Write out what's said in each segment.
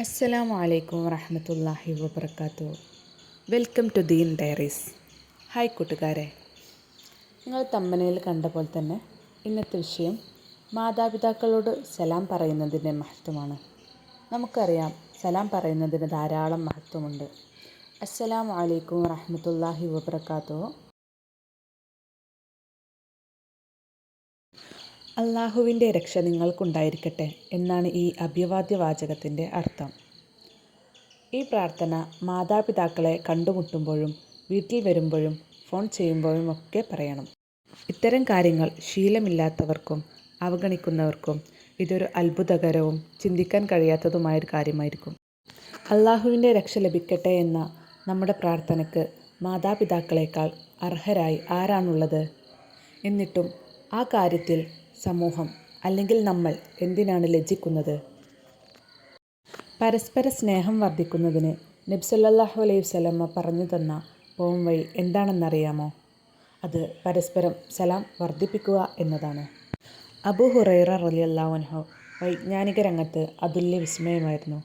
അസ്സലാമു അലൈക്കും വറഹ്മത്തുള്ളാഹി വബറകാതുഹു. Welcome to Deen diaries. Hi കൂട്ടുകാരെ, നിങ്ങൾ തമ്പനയിൽ കണ്ട പോലെ തന്നെ ഇന്നത്തെ വിഷയം മാതാപിതാക്കളോട് സലാം പറയുന്നതിൻ്റെ മഹത്വമാണ്. നമുക്കറിയാം, സലാം പറയുന്നതിന് ധാരാളം മഹത്വമുണ്ട്. അസ്സലാമു അലൈക്കും വറഹ്മത്തുള്ളാഹി വബറകാതുഹു. അള്ളാഹുവിൻ്റെ രക്ഷ നിങ്ങൾക്കുണ്ടായിരിക്കട്ടെ എന്നാണ് ഈ അഭിവാദ്യ വാചകത്തിൻ്റെ അർത്ഥം. ഈ പ്രാർത്ഥന മാതാപിതാക്കളെ കണ്ടുമുട്ടുമ്പോഴും വീട്ടിൽ വരുമ്പോഴും ഫോൺ ചെയ്യുമ്പോഴും ഒക്കെ പറയണം. ഇത്തരം കാര്യങ്ങൾ ശീലമില്ലാത്തവർക്കും അവഗണിക്കുന്നവർക്കും ഇതൊരു അത്ഭുതകരവും ചിന്തിക്കാൻ കഴിയാത്തതുമായൊരു കാര്യമായിരിക്കും. അള്ളാഹുവിൻ്റെ രക്ഷ ലഭിക്കട്ടെ എന്ന നമ്മുടെ പ്രാർത്ഥനയ്ക്ക് മാതാപിതാക്കളെക്കാൾ അർഹരായി ആരാണുള്ളത്? എന്നിട്ടും ആ കാര്യത്തിൽ സമൂഹം അല്ലെങ്കിൽ നമ്മൾ എന്തിനാണ് ലജ്ജിക്കുന്നത്? പരസ്പര സ്നേഹം വർദ്ധിക്കുന്നതിന് നബി സല്ലല്ലാഹു അലൈഹി വസല്ലമ പറഞ്ഞു തന്ന പോംവഴി എന്താണെന്നറിയാമോ? അത് പരസ്പരം സലാം വർദ്ധിപ്പിക്കുക എന്നതാണ്. അബൂ ഹുറൈറ റളിയല്ലാഹു അൻഹു വൈജ്ഞാനിക രംഗത്ത് അതുല്യ വിസ്മയമായിരുന്നു.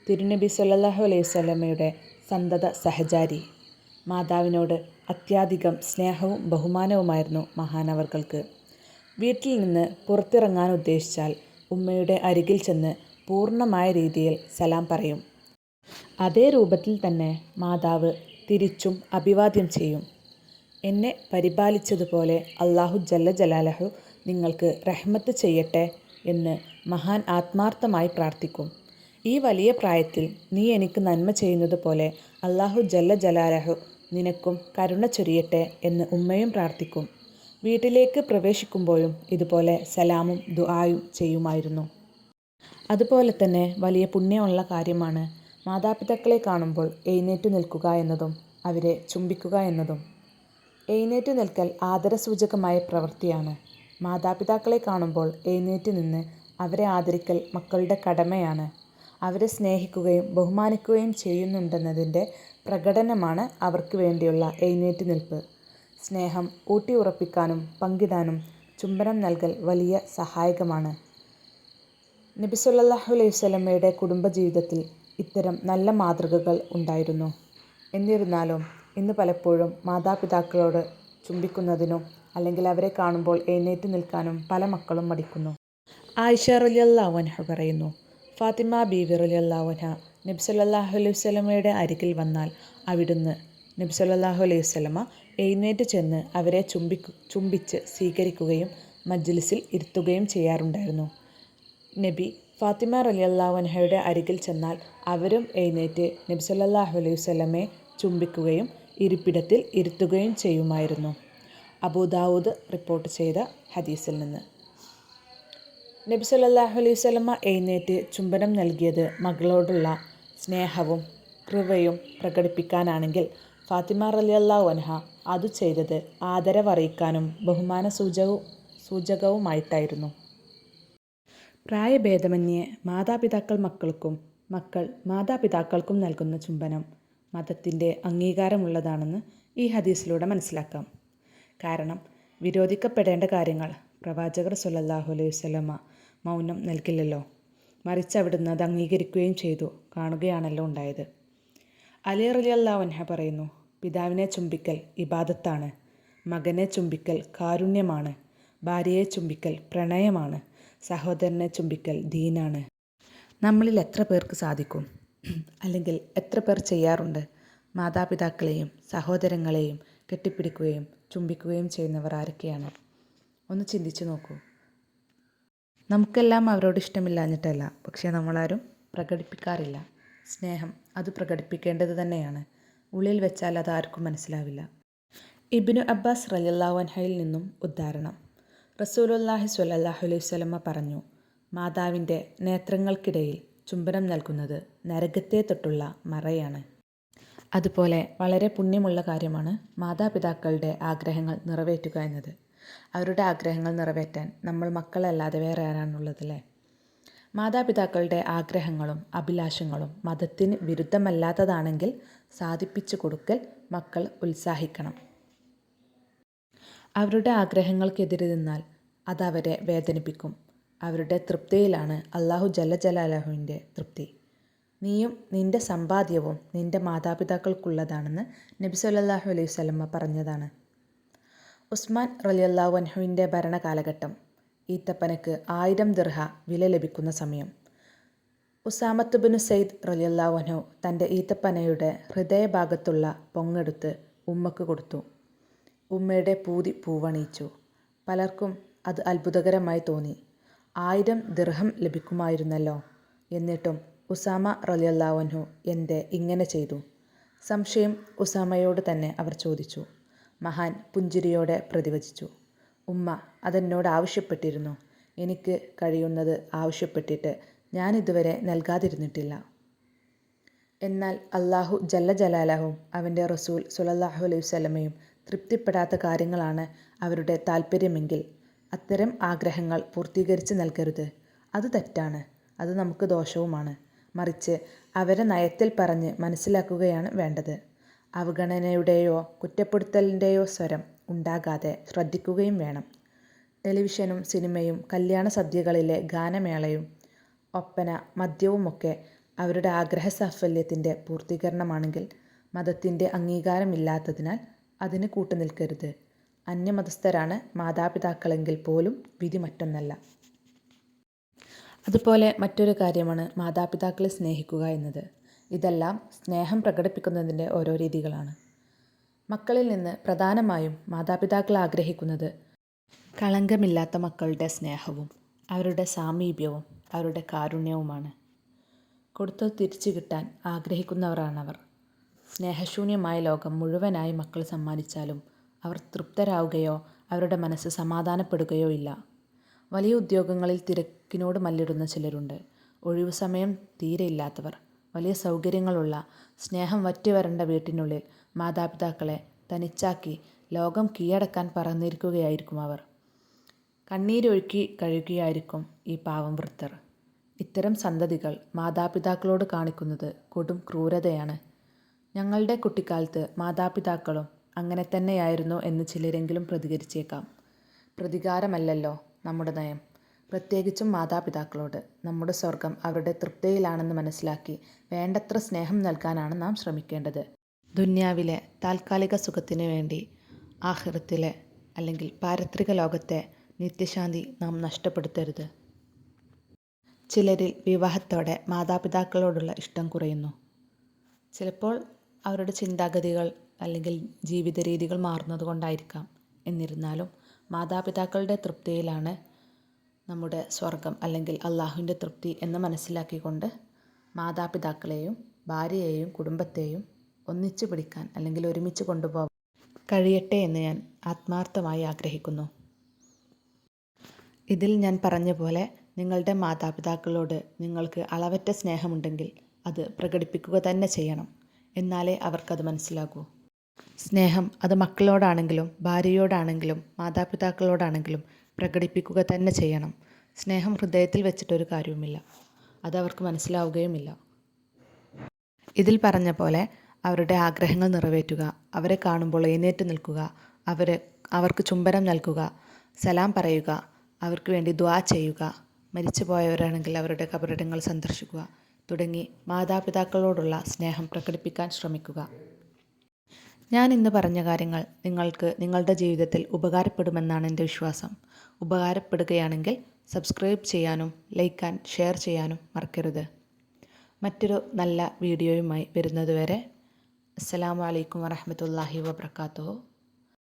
തിരുനബി സല്ലല്ലാഹു അലൈഹി വസല്ലമയുടെ സന്തത സഹചാരി. മാതാവിനോട് അത്യധികം സ്നേഹവും ബഹുമാനവുമായിരുന്നു മഹാനവർകൾക്ക്. വീട്ടിൽ നിന്ന് പുറത്തിറങ്ങാൻ ഉദ്ദേശിച്ചാൽ ഉമ്മയുടെ അരികിൽ ചെന്ന് പൂർണ്ണമായ രീതിയിൽ സലാം പറയും. അതേ രൂപത്തിൽ തന്നെ മാതാവ് തിരിച്ചും അഭിവാദ്യം ചെയ്യും. എന്നെ പരിപാലിച്ചതുപോലെ അല്ലാഹു ജല്ല ജലാലഹു നിങ്ങൾക്ക് റഹ്മത്ത് ചെയ്യട്ടെ എന്ന് മഹാൻ ആത്മാർത്ഥമായി പ്രാർത്ഥിക്കും. ഈ വലിയ പ്രായത്തിൽ നീ എനിക്ക് നന്മ ചെയ്യുന്നത് പോലെ അല്ലാഹു ജല്ല ജലാലഹു നിനക്കും കരുണ ചൊരിയട്ടെ എന്ന് ഉമ്മയും പ്രാർത്ഥിക്കും. വീട്ടിലേക്ക് പ്രവേശിക്കുമ്പോഴും ഇതുപോലെ സലാമും ദുആയും ചെയ്യുമായിരുന്നു. അതുപോലെ തന്നെ വലിയ പുണ്യമുള്ള കാര്യമാണ് മാതാപിതാക്കളെ കാണുമ്പോൾ എഴുന്നേറ്റു നിൽക്കുക എന്നതും അവരെ ചുംബിക്കുക എന്നതും. എഴുന്നേറ്റു നിൽക്കൽ ആദരസൂചകമായ പ്രവൃത്തിയാണ്. മാതാപിതാക്കളെ കാണുമ്പോൾ എഴുന്നേറ്റ് നിന്ന് അവരെ ആദരിക്കൽ മക്കളുടെ കടമയാണ്. അവരെ സ്നേഹിക്കുകയും ബഹുമാനിക്കുകയും ചെയ്യുന്നുണ്ടെന്നതിൻ്റെ പ്രകടനമാണ് അവർക്ക് വേണ്ടിയുള്ള എഴുന്നേറ്റ് നിൽപ്പ്. സ്നേഹം ഊട്ടിയുറപ്പിക്കാനും പങ്കിടാനും ചുംബനം നൽകൽ വലിയ സഹായകമാണ്. നബി സല്ലല്ലാഹു അലൈഹി വസല്ലമയുടെ കുടുംബജീവിതത്തിൽ ഇത്തരം നല്ല മാതൃകകൾ ഉണ്ടായിരുന്നു. എന്നിരുന്നാലും ഇന്ന് പലപ്പോഴും മാതാപിതാക്കളോട് ചുംബിക്കുന്നതിനും അല്ലെങ്കിൽ അവരെ കാണുമ്പോൾ എഴുന്നേറ്റ് നിൽക്കാനും പല മക്കളും മടിക്കുന്നു. ആയിഷ റളിയല്ലാഹു അൻഹ പറയുന്നു, ഫാത്തിമ ബീവി റളിയല്ലാഹു അൻഹ നബി സല്ലല്ലാഹു അലൈഹി വസല്ലമയുടെ അരികിൽ വന്നാൽ അവിടുന്ന് നബി സല്ലല്ലാഹു അലൈഹി വസല്ലമ എഴുന്നേറ്റ് ചെന്ന് അവരെ ചുംബിച്ച് സ്വീകരിക്കുകയും മജ്ലിസിൽ ഇരുത്തുകയും ചെയ്യാറുണ്ടായിരുന്നു. നബി ഫാത്തിമ റളിയല്ലാഹു അൻഹയുടെ അരികിൽ ചെന്നാൽ അവരും എഴുന്നേറ്റ് നബി സല്ലല്ലാഹു അലൈഹി വസല്ലമയെ ചുംബിക്കുകയും ഇരിപ്പിടത്തിൽ ഇരുത്തുകയും ചെയ്യുമായിരുന്നു. അബൂദാവൂദ് റിപ്പോർട്ട് ചെയ്ത ഹദീസിൽ നിന്ന്. നബി സല്ലല്ലാഹു അലൈഹി വസല്ലമ എഴുന്നേറ്റ് ചുംബനം നൽകിയത് മകളോടുള്ള സ്നേഹവും കൃപയും പ്രകടിപ്പിക്കാനാണെങ്കിൽ ഫാത്തിമ റളിയല്ലാഹു അൻഹ അത് ചെയ്തത് ആദരവറിയിക്കാനും ബഹുമാന സൂചകവുമായിട്ടായിരുന്നു. പ്രായഭേദമന്യേ മാതാപിതാക്കൾ മക്കൾക്കും മക്കൾ മാതാപിതാക്കൾക്കും നൽകുന്ന ചുംബനം മതത്തിൻ്റെ അംഗീകാരമുള്ളതാണെന്ന് ഈ ഹദീസിലൂടെ മനസ്സിലാക്കാം. കാരണം വിരോധിക്കപ്പെടേണ്ട കാര്യങ്ങൾ പ്രവാചകർ സ്വല്ലല്ലാഹു അലൈഹി വസല്ലമ മൗനം നൽകില്ലല്ലോ, മറിച്ച് അവിടുന്ന് അത് അംഗീകരിക്കുകയും ചെയ്തു കാണുകയാണല്ലോ ഉണ്ടായത്. അലി റളിയല്ലാഹു അൻഹു പറയുന്നു, പിതാവിനെ ചുംബിക്കൽ ഇബാദത്താണ്, മകനെ ചുംബിക്കൽ കാരുണ്യമാണ്, ഭാര്യയെ ചുംബിക്കൽ പ്രണയമാണ്, സഹോദരനെ ചുംബിക്കൽ ദീനാണ്. നമ്മളിൽ എത്ര പേർക്ക് സാധിക്കും? അല്ലെങ്കിൽ എത്ര പേർ ചെയ്യാറുണ്ട്? മാതാപിതാക്കളെയും സഹോദരങ്ങളെയും കെട്ടിപ്പിടിക്കുകയും ചുംബിക്കുകയും ചെയ്യുന്നവർ ആരൊക്കെയാണ്? ഒന്ന് ചിന്തിച്ചു നോക്കൂ. നമുക്കെല്ലാം അവരോട് ഇഷ്ടമില്ലാഞ്ഞിട്ടല്ല, പക്ഷേ നമ്മളാരും പ്രകടിപ്പിക്കാറില്ല. സ്നേഹം അത് പ്രകടിപ്പിക്കേണ്ടത് തന്നെയാണ്. ഉള്ളിൽ വെച്ചാൽ അത് ആർക്കും മനസ്സിലാവില്ല. ഇബ്നു അബ്ബാസ് റളിയല്ലാഹു അൻഹുവിൽ നിന്നും ഉദ്ധാരണം. റസൂലുള്ളാഹി സ്വല്ലല്ലാഹു അലൈഹി വസല്ലമ പറഞ്ഞു, മാതാവിൻ്റെ നേത്രങ്ങൾക്കിടയിൽ ചുംബനം നൽകുന്നത് നരകത്തെ തൊട്ടുള്ള മറയാണ്. അതുപോലെ വളരെ പുണ്യമുള്ള കാര്യമാണ് മാതാപിതാക്കളുടെ ആഗ്രഹങ്ങൾ നിറവേറ്റുക എന്നത്. അവരുടെ ആഗ്രഹങ്ങൾ നിറവേറ്റാൻ നമ്മൾ മക്കളല്ലാതെ വേറെ ആരാണുള്ളതല്ലേ? മാതാപിതാക്കളുടെ ആഗ്രഹങ്ങളും അഭിലാഷങ്ങളും മതത്തിന് വിരുദ്ധമല്ലാത്തതാണെങ്കിൽ സാധിപ്പിച്ചു കൊടുക്കൽ മക്കൾ ഉത്സാഹിക്കണം. അവരുടെ ആഗ്രഹങ്ങൾക്കെതിരെ നിന്നാൽ അതവരെ വേദനിപ്പിക്കും. അവരുടെ തൃപ്തിയിലാണ് അല്ലാഹു ജല്ല ജലാലഹുവിൻ്റെ തൃപ്തി. നീയും നിൻ്റെ സമ്പാദ്യവും നിൻ്റെ മാതാപിതാക്കൾക്കുള്ളതാണെന്ന് നബി സല്ലല്ലാഹു അലൈഹി വസല്ലമ പറഞ്ഞതാണ്. ഉസ്മാൻ റളിയല്ലാഹു അൻഹുവിൻ്റെ ഭരണകാലഘട്ടം. ഈത്തപ്പനക്ക് 1000 ദിർഹ വില ലഭിക്കുന്ന സമയം. ഉസാമത്ത് ബിൻ സെയ്ദ് റളിയല്ലാഹു അൻഹു തൻ്റെ ഈത്തപ്പനയുടെ ഹൃദയഭാഗത്തുള്ള പൊങ്ങെടുത്ത് ഉമ്മക്ക് കൊടുത്തു. ഉമ്മയുടെ പൂതി പൂവണിയിച്ചു. പലർക്കും അത് അത്ഭുതകരമായി തോന്നി. 1000 ദിർഹം ലഭിക്കുമായിരുന്നല്ലോ. എന്നിട്ടും ഉസാമ റളിയല്ലാഹു അൻഹു എന്തേ ഇങ്ങനെ ചെയ്തു? സംശയം ഉസാമയോട് തന്നെ അവർ ചോദിച്ചു. മഹാൻ പുഞ്ചിരിയോടെ പ്രതിവചിച്ചു. ഉമ്മ അതെന്നോട് ആവശ്യപ്പെട്ടിരുന്നു. എനിക്ക് കഴിയുന്നത് ആവശ്യപ്പെട്ടിട്ട് ഞാനിതുവരെ നൽകാതിരുന്നിട്ടില്ല. എന്നാൽ അല്ലാഹു ജല്ല ജലാലഹും അവൻ്റെ റസൂൽ സ്വല്ലല്ലാഹു അലൈഹി വസല്ലമയും തൃപ്തിപ്പെടാത്ത കാര്യങ്ങളാണ് അവരുടെ താല്പര്യമെങ്കിൽ അത്തരം ആഗ്രഹങ്ങൾ പൂർത്തീകരിച്ച് നൽകരുത്. അത് തെറ്റാണ്. അത് നമുക്ക് ദോഷവുമാണ്. മറിച്ച് അവരെ നയത്തിൽ പറഞ്ഞ് മനസ്സിലാക്കുകയാണ് വേണ്ടത്. അവഗണനയുടെയോ കുറ്റപ്പെടുത്തലിൻ്റെയോ സ്വരം ഉണ്ടാകാതെ ശ്രദ്ധിക്കുകയും വേണം. ടെലിവിഷനും സിനിമയും കല്യാണ സദ്യകളിലെ ഗാനമേളയും ഒപ്പന മദ്യവുമൊക്കെ അവരുടെ ആഗ്രഹസാഫല്യത്തിൻ്റെ പൂർത്തീകരണമാണെങ്കിൽ മതത്തിൻ്റെ അംഗീകാരമില്ലാത്തതിനാൽ അതിന് കൂട്ടുനിൽക്കരുത്. അന്യമതസ്ഥരാണ് മാതാപിതാക്കളെങ്കിൽ പോലും വിധി മറ്റൊന്നല്ല. അതുപോലെ മറ്റൊരു കാര്യമാണ് മാതാപിതാക്കളെ സ്നേഹിക്കുക എന്നത്. ഇതെല്ലാം സ്നേഹം പ്രകടിപ്പിക്കുന്നതിൻ്റെ ഓരോ രീതികളാണ്. മക്കളിൽ നിന്ന് പ്രധാനമായും മാതാപിതാക്കൾ ആഗ്രഹിക്കുന്നത് കളങ്കമില്ലാത്ത മക്കളുടെ സ്നേഹവും അവരുടെ സാമീപ്യവും അവരുടെ കാരുണ്യവുമാണ്. കൊടുത്തത് തിരിച്ചു കിട്ടാൻ ആഗ്രഹിക്കുന്നവരാണവർ. സ്നേഹശൂന്യമായ ലോകം മുഴുവനായി മക്കൾ സമ്മാനിച്ചാലും അവർ തൃപ്തരാവുകയോ അവരുടെ മനസ്സ് സമാധാനപ്പെടുകയോ ഇല്ല. വലിയ ഉദ്യോഗങ്ങളിൽ തിരക്കിനോട് മല്ലിടുന്ന ചിലരുണ്ട്. ഒഴിവു സമയം തീരെയില്ലാത്തവർ. വലിയ സൗകര്യങ്ങളുള്ള സ്നേഹം വറ്റിവരണ്ട വീട്ടിനുള്ളിൽ മാതാപിതാക്കളെ തനിച്ചാക്കി ലോകം കീഴടക്കാൻ പറന്നിരിക്കുകയായിരിക്കും അവർ. കണ്ണീരൊഴുക്കി കഴിയുകയായിരിക്കും ഈ പാവം വൃദ്ധർ. ഇത്തരം സന്തതികൾ മാതാപിതാക്കളോട് കാണിക്കുന്നത് കൊടും ക്രൂരതയാണ്. ഞങ്ങളുടെ കുട്ടിക്കാലത്ത് മാതാപിതാക്കളും അങ്ങനെ തന്നെയായിരുന്നു എന്ന് ചിലരെങ്കിലും പ്രതികരിച്ചേക്കാം. പ്രതികാരമല്ലല്ലോ നമ്മുടെ നയം. പ്രത്യേകിച്ചും മാതാപിതാക്കളോട്. നമ്മുടെ സ്വർഗം അവരുടെ തൃപ്തിയിലാണെന്ന് മനസ്സിലാക്കി വേണ്ടത്ര സ്നേഹം നൽകാനാണ് നാം ശ്രമിക്കേണ്ടത്. ദുന്യാവിലെ താൽക്കാലിക സുഖത്തിനു വേണ്ടി ആഖിറത്തിലെ അല്ലെങ്കിൽ പാരത്രിക ലോകത്തെ നിത്യശാന്തി നാം നഷ്ടപ്പെടുത്തരുത്. ചിലരിൽ വിവാഹത്തോടെ മാതാപിതാക്കളോടുള്ള ഇഷ്ടം കുറയുന്നു. ചിലപ്പോൾ അവരുടെ ചിന്താഗതികൾ അല്ലെങ്കിൽ ജീവിത രീതികൾ മാറുന്നത് കൊണ്ടായിരിക്കാം. എന്നിരുന്നാലും മാതാപിതാക്കളുടെ തൃപ്തിയിലാണ് നമ്മുടെ സ്വർഗം അല്ലെങ്കിൽ അള്ളാഹുവിൻ്റെ തൃപ്തി എന്ന് മനസ്സിലാക്കിക്കൊണ്ട് മാതാപിതാക്കളെയും ഭാര്യയെയും കുടുംബത്തെയും ഒന്നിച്ചു പിടിക്കാൻ അല്ലെങ്കിൽ ഒരുമിച്ച് കൊണ്ടുപോകാൻ കഴിയട്ടെ എന്ന് ഞാൻ ആത്മാർത്ഥമായി ആഗ്രഹിക്കുന്നു. ഇതിൽ ഞാൻ പറഞ്ഞ പോലെ നിങ്ങളുടെ മാതാപിതാക്കളോട് നിങ്ങൾക്ക് അളവറ്റ സ്നേഹമുണ്ടെങ്കിൽ അത് പ്രകടിപ്പിക്കുക തന്നെ ചെയ്യണം. എന്നാലേ അവർക്കത് മനസ്സിലാകൂ. സ്നേഹം അത് മക്കളോടാണെങ്കിലും ഭാര്യയോടാണെങ്കിലും മാതാപിതാക്കളോടാണെങ്കിലും പ്രകടിപ്പിക്കുക തന്നെ ചെയ്യണം. സ്നേഹം ഹൃദയത്തിൽ വെച്ചിട്ടൊരു കാര്യവുമില്ല. അതവർക്ക് മനസ്സിലാവുകയുമില്ല. ഇതിൽ പറഞ്ഞ പോലെ അവരുടെ ആഗ്രഹങ്ങൾ നിറവേറ്റുക, അവരെ കാണുമ്പോൾ എഴുന്നേറ്റ് നിൽക്കുക, അവർക്ക് ചുംബനം നൽകുക, സലാം പറയുക, അവർക്ക് വേണ്ടി ദുആ ചെയ്യുക, മരിച്ചു പോയവരാണെങ്കിൽ അവരുടെ ഖബറിടങ്ങൾ സന്ദർശിക്കുക തുടങ്ങി മാതാപിതാക്കളോടുള്ള സ്നേഹം പ്രകടിപ്പിക്കാൻ ശ്രമിക്കുക. ഞാൻ ഇന്ന് പറഞ്ഞ കാര്യങ്ങൾ നിങ്ങൾക്ക് നിങ്ങളുടെ ജീവിതത്തിൽ ഉപകാരപ്പെടുമെന്നാണ് എൻ്റെ വിശ്വാസം. ഉപകാരപ്പെടുകയാണെങ്കിൽ സബ്സ്ക്രൈബ് ചെയ്യാനും ലൈക്ക് ആൻഡ് ഷെയർ ചെയ്യാനും മറക്കരുത്. മറ്റൊരു നല്ല വീഡിയോയുമായി വരുന്നതുവരെ അസ്സലാമു അലൈക്കും വറഹ്മത്തുള്ളാഹി വബറകാതുഹു.